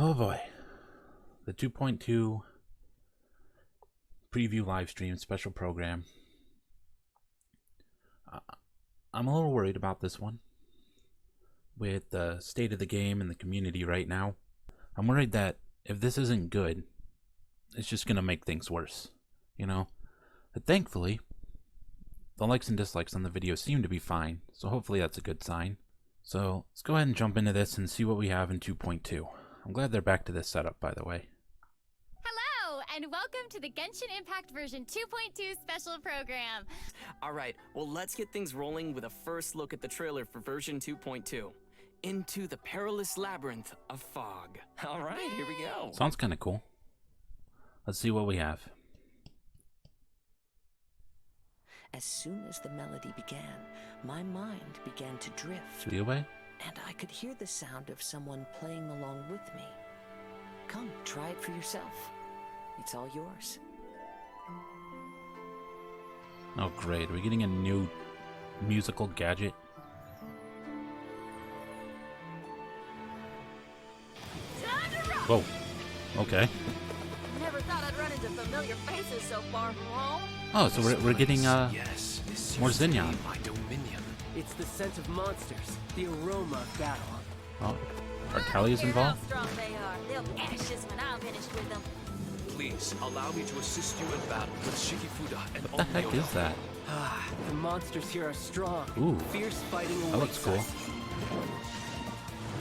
Oh boy. The 2.2 preview live stream special program. I'm a little worried about this one. With the state of the game and the community right now, I'm worried that if this isn't good, it's just going to make things worse, you know? But thankfully, the likes and dislikes on the video seem to be fine, so hopefully that's a good sign. So let's go ahead and jump into this and see what we have in 2.2. I'm glad they're back to this setup, by the way. Hello, and welcome to the Genshin Impact version 2.2 special program. Alright, well let's get things rolling with a first look at the trailer for version 2.2. Into the Perilous Labyrinth of Fog. Alright, here we go. Sounds kind of cool. Let's see what we have. As soon as the melody began, my mind began to drift. Away? And I could hear the sound of someone playing along with me. Come, try it for yourself. It's all yours. Oh great, are we getting a new musical gadget? Whoa, okay. Never thought I'd run into familiar faces so far from home. Oh, so we're getting yes, more Xinyan. My dominion. It's the scent of monsters, the aroma of battle. Oh, are Kelly's Hear involved? how strong they are. They'll be ashes when I'm finished with them. Please allow me to assist you in battle with Shikifuda and What the heck is that? Ah, the monsters here are strong. Ooh, Fierce fighting that looks cool. awaits us.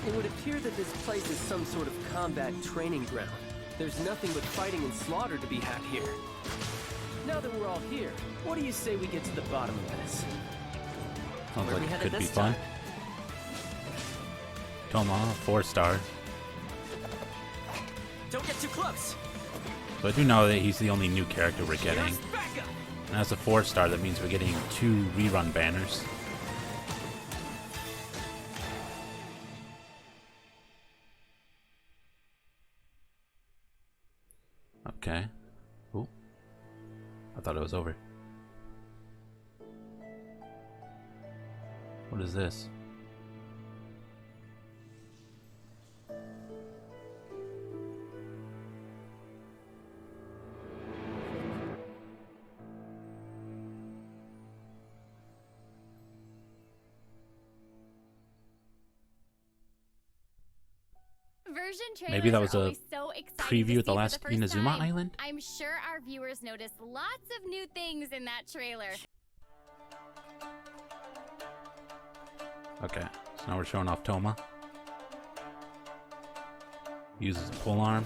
It would appear that this place is some sort of combat training ground. There's nothing but fighting and slaughter to be had here. Now that we're all here, what do you say we get to the bottom of this? Sounds Where like we it headed could be this fun. time? Toma, 4-star. Don't get too close. So I do know that he's the only new character we're getting. Here's backup. And as a 4-star, that means we're getting 2 rerun banners. Okay. Ooh. I thought it was over. What is this? Maybe that was a preview of the last Inazuma Island? I'm sure our viewers noticed lots of new things in that trailer. Okay, so now we're showing off Toma. Uses a pole arm.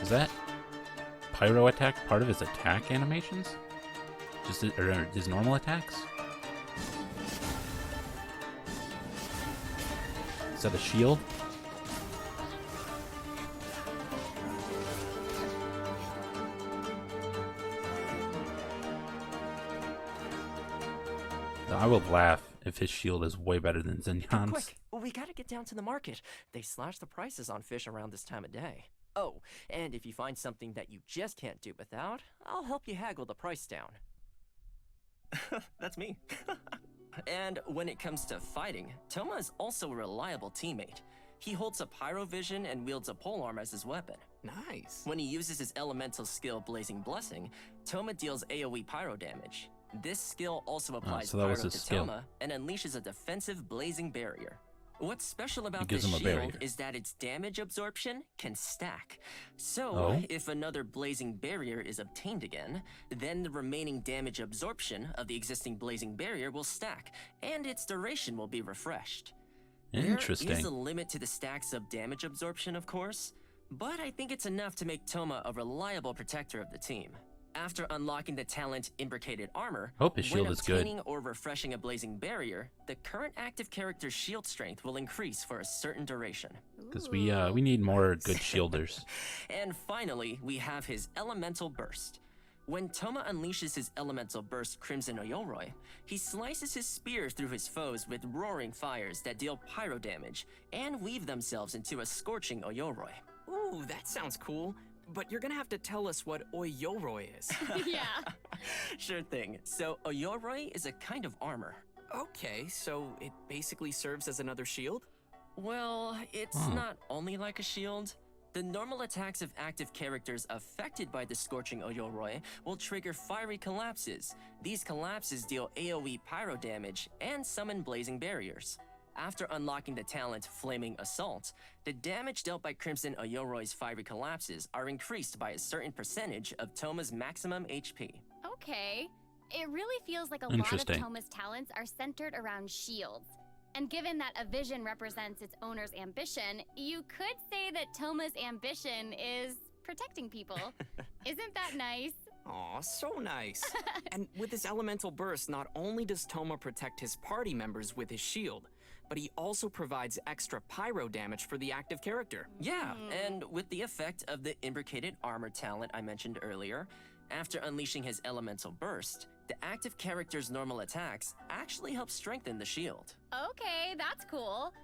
Is that pyro attack part of his attack animations? Just or his normal attacks? Is that a shield? I will laugh if his shield is way better than Xinyan's. Quick, we gotta get down to the market. They slash the prices on fish around this time of day. Oh, and if you find something that you just can't do without, I'll help you haggle the price down. That's me. And when it comes to fighting, Toma is also a reliable teammate. He holds a pyro vision and wields a polearm as his weapon. Nice. When he uses his elemental skill Blazing Blessing, Toma deals AoE pyro damage. This skill also applies so that pyro was his to skill. Toma and unleashes a defensive blazing barrier. What's special about gives this him a shield barrier. is that its damage absorption can stack. So, Oh. if another blazing barrier is obtained again, then the remaining damage absorption of the existing blazing barrier will stack, and its duration will be refreshed. There is a Interesting. limit to the stacks of damage absorption, of course, but I think it's enough to make Toma a reliable protector of the team. After unlocking the talent Imbricated Armor, Hope his shield when is good. obtaining or refreshing a blazing barrier, the current active character's shield strength will increase for a certain duration. Because we need more good shielders. And finally, we have his Elemental Burst. When Toma unleashes his Elemental Burst Crimson Oyoroi, he slices his spear through his foes with roaring fires that deal pyro damage and weave themselves into a scorching Oyoroi. Ooh, that sounds cool. But you're gonna have to tell us what Oyoroi is. Yeah. Sure thing. So, Oyoroi is a kind of armor. Okay, so it basically serves as another shield? Well, it's not only like a shield. The normal attacks of active characters affected by the Scorching Oyoroi will trigger fiery collapses. These collapses deal AoE pyro damage and summon blazing barriers. After unlocking the talent Flaming Assault, the damage dealt by Crimson Oyoroi's fiery collapses are increased by a certain percentage of Toma's maximum HP. Okay. It really feels like a lot of Interesting. Toma's talents are centered around shields. And given that a vision represents its owner's ambition, you could say that Toma's ambition is protecting people. Isn't that nice? Aw, so nice. And with his elemental burst, not only does Toma protect his party members with his shield, but he also provides extra pyro damage for the active character. Yeah, and with the effect of the imbricated armor talent I mentioned earlier, after unleashing his elemental burst, the active character's normal attacks actually help strengthen the shield. Okay, that's cool.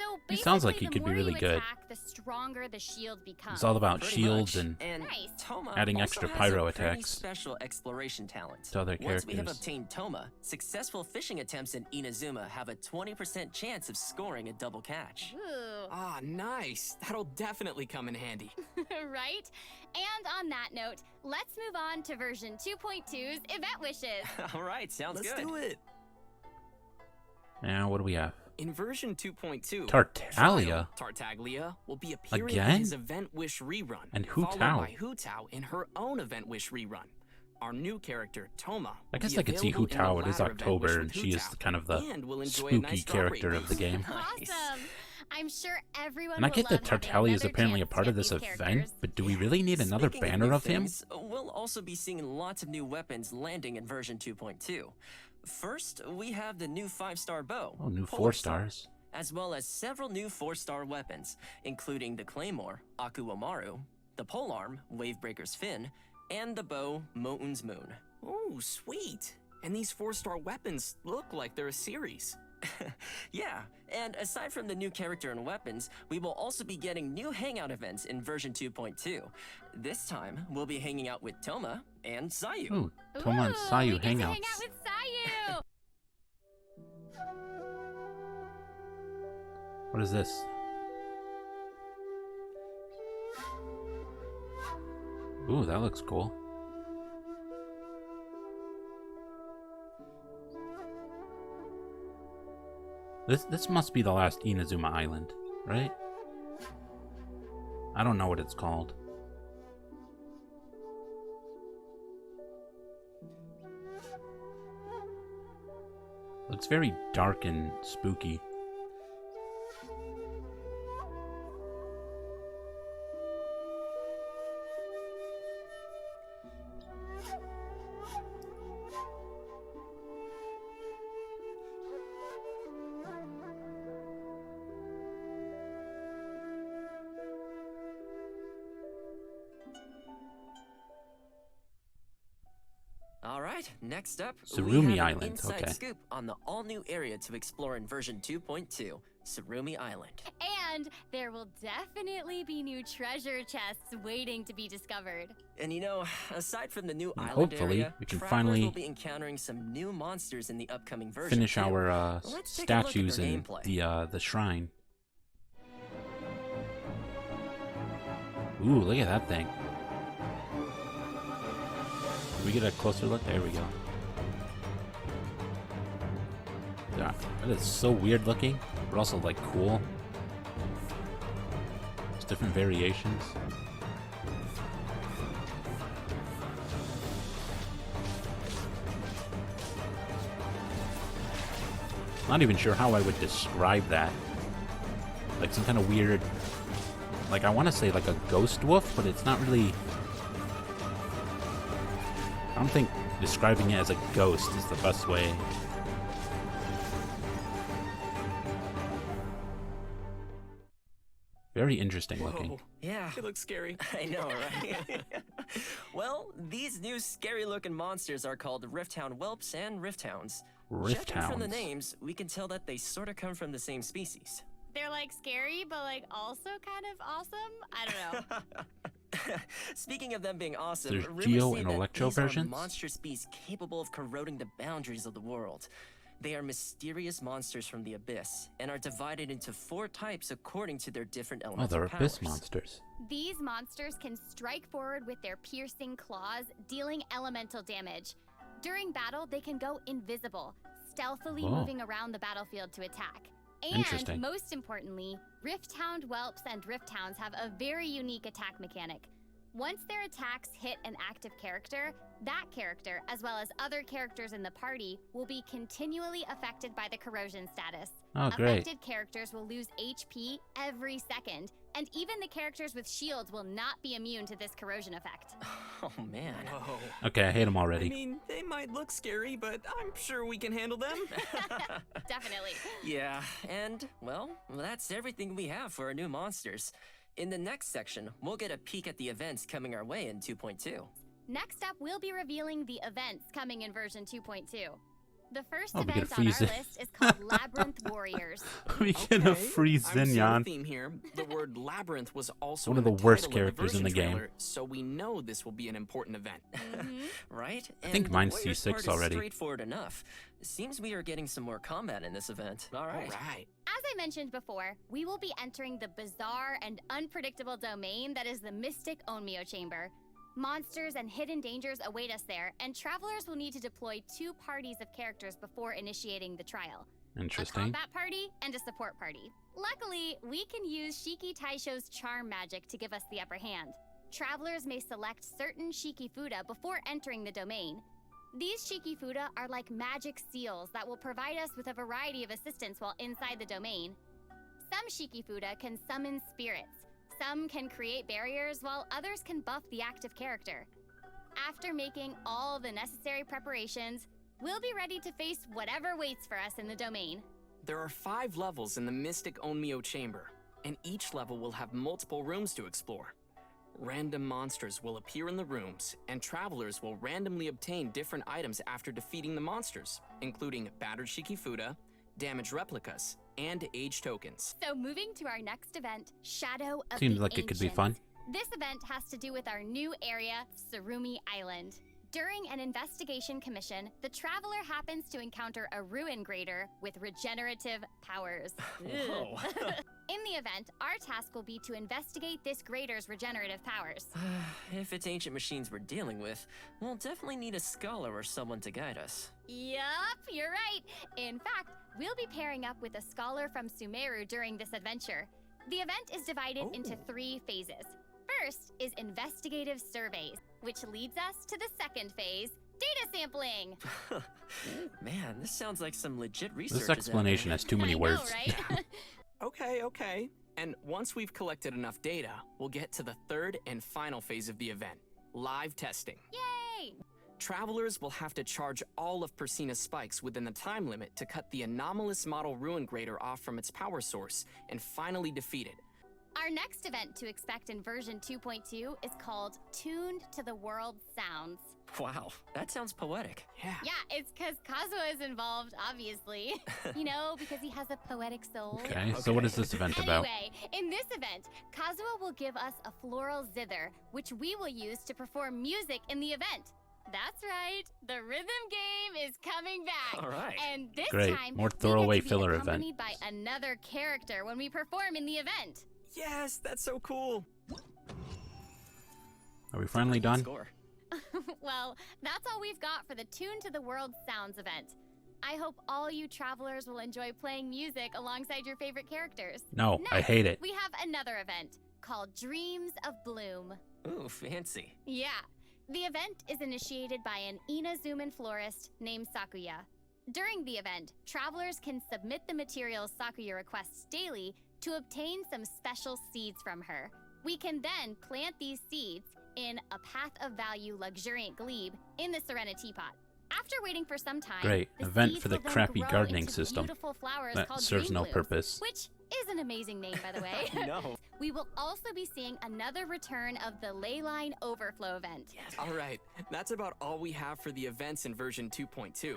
So He sounds like basically, he the could be more really you good. attack, the stronger the shield becomes. It's all about Pretty shields much. and Nice. Toma adding also extra has pyro a pretty attacks special exploration talent. to other Once we have characters. obtained Toma, successful fishing attempts in Inazuma have a 20% chance of scoring a double catch. Ooh, Ah, nice. That'll definitely come in handy. right? And on that note, let's move on to version 2.2's event wishes. All right, sounds Let's good. do it. Now, what do we have? In version 2.2, Tartaglia? Tartaglia will be appearing Again? in his Event Wish rerun, And Hu followed Tao. by Hu Tao in her own Event Wish rerun. Our new character, Toma. I guess will I be could see Hu available in the Tao. It is latter Event Wish October, with and Hu she is Tao, kind of the and will enjoy a spooky nice character strawberry of the game. Nice. Awesome. I'm sure everyone And I will get that love having Tartaglia is another apparently a chance to part of get this these event, characters. but do we really need another Speaking banner new of him? things, we'll also be seeing lots of new weapons landing in version 2.2. First, we have the new 5-star bow. Oh, new Polar 4 stars. As well as several new 4-star weapons, including the Claymore, Akuomaru, the Polearm, Wavebreaker's Fin, and the bow, Mountain's Moon. Oh, sweet. And these 4-star weapons look like they're a series. Yeah, and aside from the new character and weapons, we will also be getting new hangout events in version 2.2. This time, we'll be hanging out with Toma and Sayu. Ooh, Toma and Ooh, Sayu we get to hang hangouts. out with Sayu. What is this? Ooh, that looks cool. This must be the last Inazuma Island, right? I don't know what it's called. Looks very dark and spooky. All right, next up, Tsurumi we have Island, an inside okay. scoop on the all-new area to explore in version 2.2, Tsurumi Island. And there will definitely be new treasure chests waiting to be discovered. And you know, aside from the new And island hopefully area, we can travelers finally will be encountering some new monsters in the upcoming version. Finish too. our Let's take a look at statues their in gameplay. the shrine. Ooh, look at that thing. Can we get a closer look? There we go. Yeah, that is so weird looking, but also like cool. There's different variations. Not even sure how I would describe that. Like some kind of weird, like I want to say like a ghost wolf, but it's not really. I don't think describing it as a ghost is the best way. Very interesting looking. Whoa, Yeah, it looks scary. I know, right? Well, these new scary-looking monsters are called Rifthound Whelps and Rifthounds. Rift Judging from the Hounds. names, we can tell that they sort of come from the same species. They're like scary, but like also kind of awesome. I don't know. Speaking of them being awesome, There's rumors Geo say and that Electro these are versions? monstrous beasts capable of corroding the boundaries of the world. They are mysterious monsters from the abyss and are divided into 4 types according to their different Oh, elemental they're powers. abyss monsters. These monsters can strike forward with their piercing claws, dealing elemental damage. During battle, they can go invisible, stealthily Whoa. moving around the battlefield to attack. Interesting. And most importantly, Rifthound whelps and Rifthounds have a very unique attack mechanic. Once their attacks hit an active character, that character, as well as other characters in the party, will be continually affected by the corrosion status. Oh, great. Affected characters will lose HP every second, and even the characters with shields will not be immune to this corrosion effect. Oh man. Whoa. Okay, I hate them I already. mean, they might look scary, but I'm sure we can handle them. Definitely. Yeah, and, well, that's everything we have for our new monsters. In the next section, we'll get a peek at the events coming our way in 2.2. Next up, we'll be revealing the events coming in version 2.2. The first Oh, we get event a on free our Zen. list is called Labyrinth Warriors. We get a Okay, free I'm seeing a Zinyan. theme here. The word labyrinth was also One in of the worst title of characters in the version game. trailer, so we know this will be an important event. Right? I think And mine's the Warriors C6 part is already. straightforward enough. Seems we are getting some more combat in this event. All right. Alright. As I mentioned before, we will be entering the bizarre and unpredictable domain that is the Mystic Onmyo Chamber. Monsters and hidden dangers await us there, and travelers will need to deploy 2 parties of characters before initiating the trial. A Interesting. combat party and a support party. Luckily, we can use Shiki Taisho's charm magic to give us the upper hand. Travelers may select certain Shiki Fuda before entering the domain. These Shiki Fuda are like magic seals that will provide us with a variety of assistance while inside the domain. Some Shiki Fuda can summon spirits. Some can create barriers, while others can buff the active character. After making all the necessary preparations, we'll be ready to face whatever waits for us in the domain. There are 5 levels in the Mystic Onmyo Chamber, and each level will have multiple rooms to explore. Random monsters will appear in the rooms, and travelers will randomly obtain different items after defeating the monsters, including battered Shikifuda, damaged replicas, and age tokens. So moving to our next event, Shadow of Seems the like it could be Ancients. fun. This event has to do with our new area, Surumi Island. During an investigation commission, the traveler happens to encounter a ruin grader with regenerative powers. Whoa. In the event, our task will be to investigate this grader's regenerative powers. If it's ancient machines we're dealing with, we'll definitely need a scholar or someone to guide us. Yup, you're right. In fact, we'll be pairing up with a scholar from Sumeru during this adventure. The event is divided into 3 phases. First is investigative surveys, which leads us to the second phase, data sampling. Man, this sounds like some legit research. This explanation has too many I know, words. right? Okay. And once we've collected enough data, we'll get to the third and final phase of the event, live testing. Yay! Travelers will have to charge all of Persina's spikes within the time limit to cut the anomalous model ruin grader off from its power source and finally defeat it. Our next event to expect in version 2.2 is called Tuned to the World Sounds. Wow, that sounds poetic. Yeah. Yeah, it's because Kazuha is involved, obviously. You know, because he has a poetic soul. Okay, so what is this event about? Anyway, in this event, Kazuha will give us a floral zither, which we will use to perform music in the event. That's right, the rhythm game is coming back. All right. And this Great, time, more we get throwaway to be filler event. accompanied by another character when we perform in the event. Yes, that's so cool. Are we finally done? Score. Well, that's all we've got for the Tune to the World Sounds event. I hope all you travelers will enjoy playing music alongside your favorite characters. No, I Next, hate it. We have another event called Dreams of Bloom. Ooh, fancy. Yeah. The event is initiated by an Inazuman florist named Sakuya. During the event, travelers can submit the materials Sakuya requests daily to obtain some special seeds from her. We can then plant these seeds in a Path of Value luxuriant glebe in the Serenity Pot. After waiting for some time, Great, the event seeds for the will then crappy grow gardening into system beautiful flowers that called serves dream no blooms, purpose. which is an amazing name, by the way. No. We will also be seeing another return of the Leyline Overflow event. All right, that's about all we have for the events in version 2.2.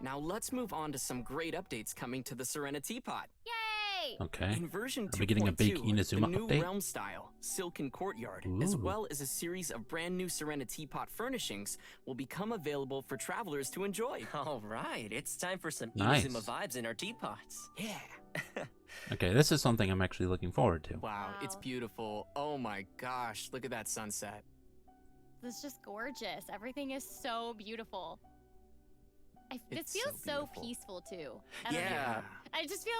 Now let's move on to some great updates coming to the Serenity Pot. Yay! right. Okay. In version Are we getting a big 2.2, Inazuma the new update? realm style, Silken Courtyard, as Ooh. well as a series of brand new Serena Teapot furnishings will become available for travelers to enjoy. All right, it's time for some Nice. Inazuma vibes in our teapots. Yeah. Okay, this is something I'm actually looking forward to. Wow, it's Wow. beautiful. Oh my gosh, look at that sunset. This is just gorgeous. Everything is so beautiful. This It's so feels so beautiful. peaceful too. I don't know. Yeah. I just feel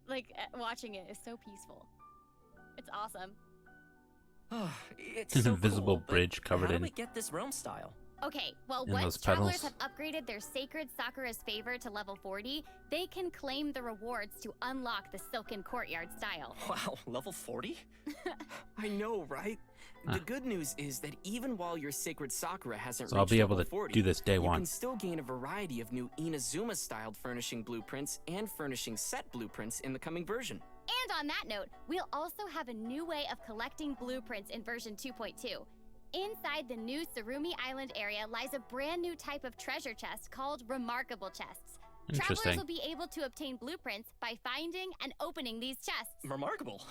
like watching it is so peaceful. It's awesome. It's An so invisible cool, but bridge covered how do in- we get this realm style? Okay, well, And once those travelers petals. have upgraded their sacred Sakura's favor to level 40, they can claim the rewards to unlock the Silken Courtyard style. Wow, level 40? I know, right? Huh. The good news is that even while your sacred Sakura hasn't So I'll reached be able level to 40, do this day you one. can still gain a variety of new Inazuma-styled furnishing blueprints and furnishing set blueprints in the coming version. And on that note, we'll also have a new way of collecting blueprints in version 2.2. Inside the new Surumi Island area lies a brand new type of treasure chest called Remarkable Chests. Travelers Interesting. will be able to obtain blueprints by finding and opening these chests. Remarkable.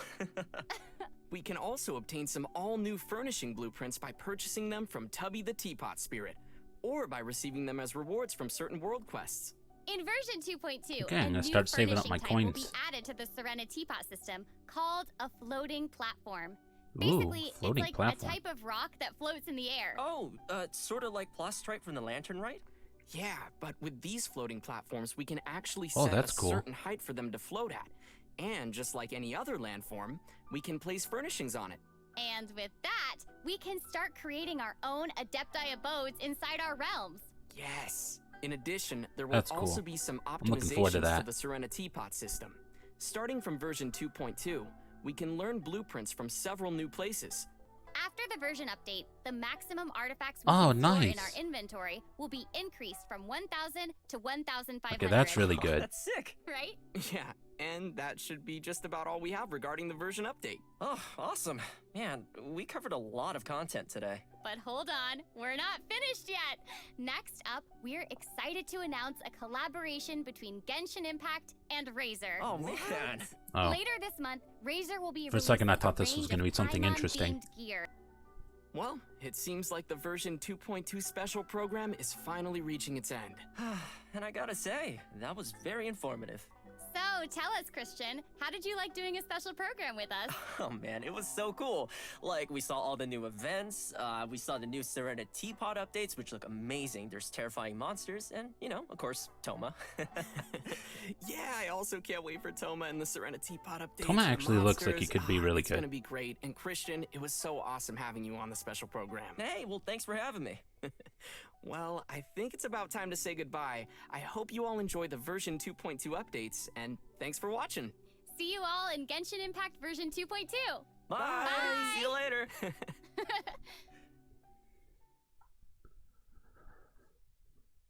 We can also obtain some all-new furnishing blueprints by purchasing them from Tubby the Teapot Spirit, or by receiving them as rewards from certain world quests. In version 2.2, Okay, I'm a gonna new start saving up furnishing my type coins. will be added to the Serena Teapot system called a floating platform. Ooh, Basically, floating it's like platform. a type of rock that floats in the air. Oh, sort of like Plastripe from the Lantern, right? Yeah, but with these floating platforms, we can actually Oh, set a that's cool. certain height for them to float at. And just like any other landform, we can place furnishings on it. And with that, we can start creating our own Adepti abodes inside our realms. Yes. In addition, there will That's cool. also be some looking forward to optimizations that. for the Serena Teapot system. Starting from version 2.2, we can learn blueprints from several new places. After the version update, the maximum artifacts we Oh, can store in nice. our inventory will be increased from 1,000 to 1,500. Okay, that's really Oh, good. that's sick. Right? Yeah, and that should be just about all we have regarding the version update. Oh, awesome. Man, we covered a lot of content today. But hold on, we're not finished yet. Next up, we're excited to announce a collaboration between Genshin Impact and Razer. Oh, man. Oh, Later this month, Razer will be For a second, I releasing thought this was range gonna of be something Paimon-themed interesting. Gear. Well, it seems like the version 2.2 special program is finally reaching its end. And I gotta say, that was very informative. So tell us, Christian, how did you like doing a special program with us? Oh man, it was so cool. Like, we saw all the new events, we saw the new Serena Teapot updates, which look amazing. There's terrifying monsters, and, you know, of course, Toma. Yeah, I also can't wait for Toma and the Serena Teapot update. Toma actually looks like he could be really It's gonna good. be great. And Christian, it was so awesome having you on the special program. Hey, well, thanks for having me. Well, I think it's about time to say goodbye. I hope you all enjoy the version 2.2 updates, and thanks for watching. See you all in Genshin Impact version 2.2. Bye. Bye. See you later.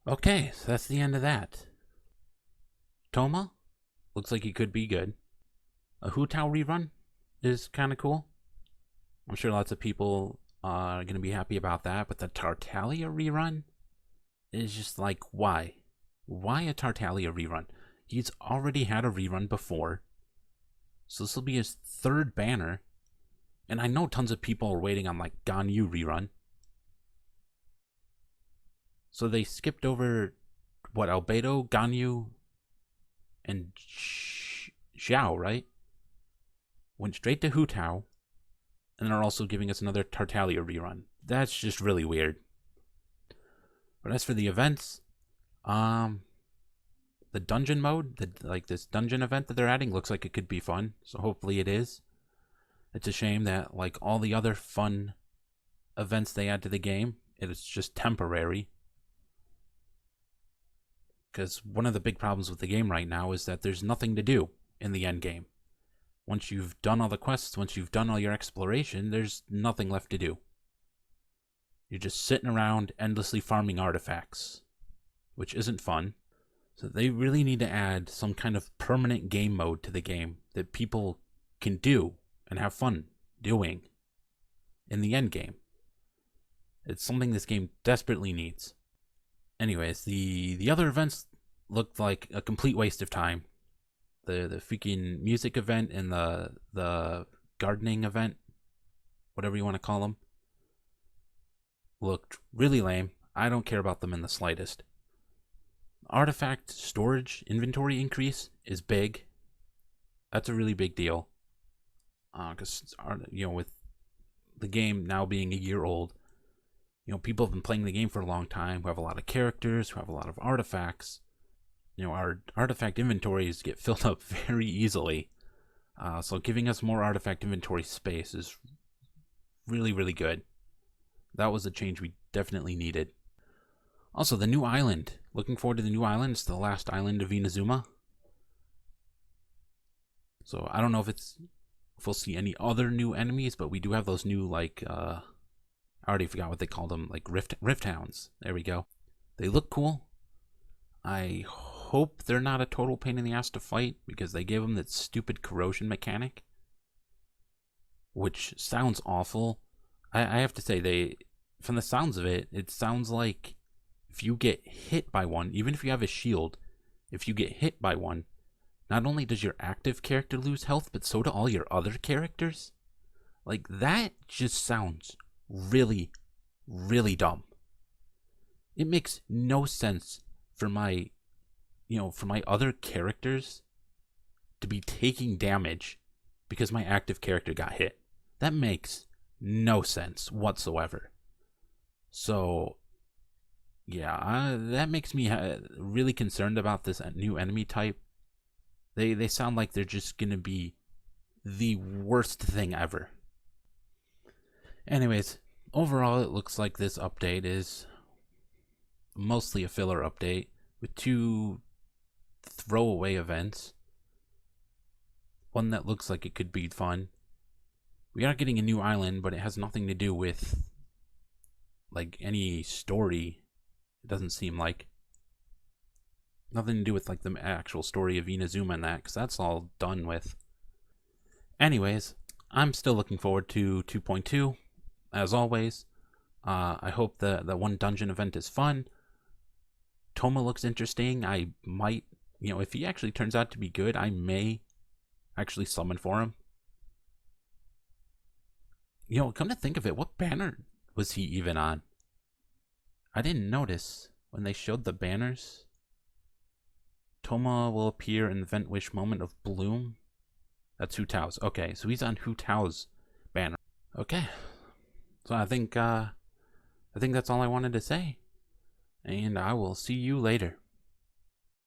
Okay, so that's the end of that. Toma? Looks like he could be good. A Hu Tao rerun is kind of cool. I'm sure lots of people are going to be happy about that, but the Tartaglia rerun is just like, why? Why a Tartaglia rerun? He's already had a rerun before, so this will be his third banner, and I know tons of people are waiting on like Ganyu rerun. So they skipped over, what, Albedo, Ganyu, and Xiao, right? Went straight to Hu Tao, and they're also giving us another Tartaglia rerun. That's just really weird. But as for the events, the dungeon mode, this dungeon event that they're adding looks like it could be fun, so hopefully it is. It's a shame that, like all the other fun events they add to the game, it is just temporary. Because one of the big problems with the game right now is that there's nothing to do in the end game. Once you've done all the quests, once you've done all your exploration, there's nothing left to do. You're just sitting around endlessly farming artifacts, which isn't fun. So they really need to add some kind of permanent game mode to the game that people can do and have fun doing in the end game. It's something this game desperately needs. Anyways, the other events looked like a complete waste of time. the freaking music event and the gardening event, whatever you want to call them, looked really lame. I don't care about them in the slightest. Artifact storage inventory increase is big. That's a really big deal. Because with the game now being a year old, people have been playing the game for a long time, who have a lot of characters, who have a lot of artifacts. Our artifact inventories get filled up very easily. So giving us more artifact inventory space is really, really good. That was a change we definitely needed. Also, the new island. Looking forward to the new island. It's the last island of Inazuma. So I don't know if we'll see any other new enemies, but we do have those new, like, I already forgot what they called them, like Rift Hounds. There we go. They look cool. I hope they're not a total pain in the ass to fight, because they gave them that stupid corrosion mechanic, which sounds awful. I have to say, from the sounds of it, it sounds like if you get hit by one, even if you have a shield, if you get hit by one, not only does your active character lose health, but so do all your other characters. Like, that just sounds really, really dumb. It makes no sense for my other characters to be taking damage because my active character got hit. That makes no sense whatsoever. So, yeah, that makes me really concerned about this new enemy type. They sound like they're just going to be the worst thing ever. Anyways, overall it looks like this update is mostly a filler update with 2 throwaway events. One that looks like it could be fun. We are getting a new island, but it has nothing to do with, like, any story. It doesn't seem like. Nothing to do with, like, the actual story of Inazuma and that, because that's all done with. Anyways, I'm still looking forward to 2.2, as always. I hope the one dungeon event is fun. Toma looks interesting. I might, if he actually turns out to be good, I may actually summon for him. Come to think of it, what banner was he even on? I didn't notice when they showed the banners. Toma will appear in the Vent Wish Moment of Bloom. That's Hu Tao's. Okay, so he's on Hu Tao's banner. Okay. So I think that's all I wanted to say. And I will see you later.